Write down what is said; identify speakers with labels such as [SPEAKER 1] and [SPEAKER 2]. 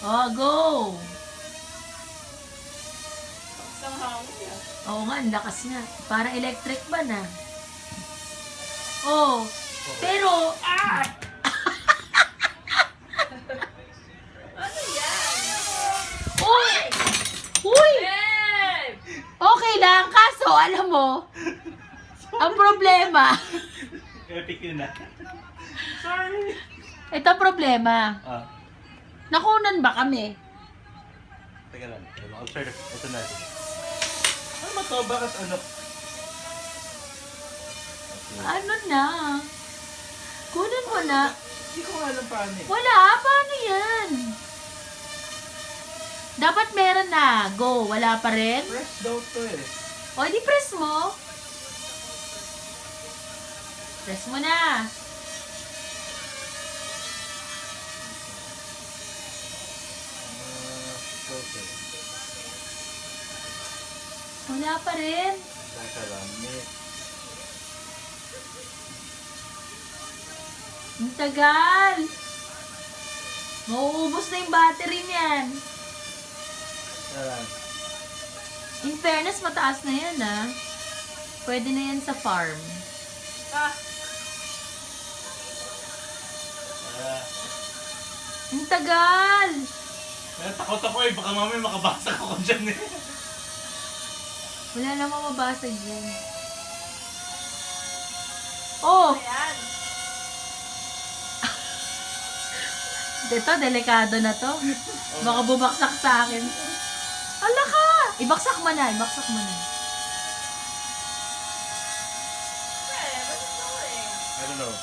[SPEAKER 1] Oh, go!
[SPEAKER 2] Isang hangin yan.
[SPEAKER 1] Oo nga, ang lakas nga. Parang electric ba na? Oh, pero,
[SPEAKER 2] Ano yan?
[SPEAKER 1] uy! Uy!
[SPEAKER 2] Babe!
[SPEAKER 1] Okay lang, kaso, alam mo, ang problema,
[SPEAKER 3] Epic yun na.
[SPEAKER 2] Sorry.
[SPEAKER 1] ito problema,
[SPEAKER 3] Ah,
[SPEAKER 1] nakunan ba kami?
[SPEAKER 3] teka lang. Observe. Ito na. Ano ba to? Bakit ano?
[SPEAKER 1] Ano na? Kunan mo na.
[SPEAKER 3] Hindi ko nga alam paano eh.
[SPEAKER 1] Wala, paano yan? Dapat meron na. Go, wala pa rin?
[SPEAKER 3] Press daw to eh.
[SPEAKER 1] O, di press mo. Press mo na.
[SPEAKER 3] Okay.
[SPEAKER 1] Wala pa rin.
[SPEAKER 3] Teka lang.
[SPEAKER 1] Ang tagal. Mauubos na yung battery niyan.
[SPEAKER 3] Teka lang.
[SPEAKER 1] In fairness, mataas na yan, ah. Pwede na yan sa farm.
[SPEAKER 2] Ah,
[SPEAKER 1] Ang tagal.
[SPEAKER 3] Takot ako eh. Baka mamaya makabasag ako dyan eh.
[SPEAKER 1] Wala namang mabasag yan. Oh!
[SPEAKER 2] ayan.
[SPEAKER 1] Ito, delikado na to. Baka bubaksak sa akin. Ala ka! Ibaksak mo na, ibaksak mo na.
[SPEAKER 2] Eh, ba't ito eh?
[SPEAKER 3] I don't know.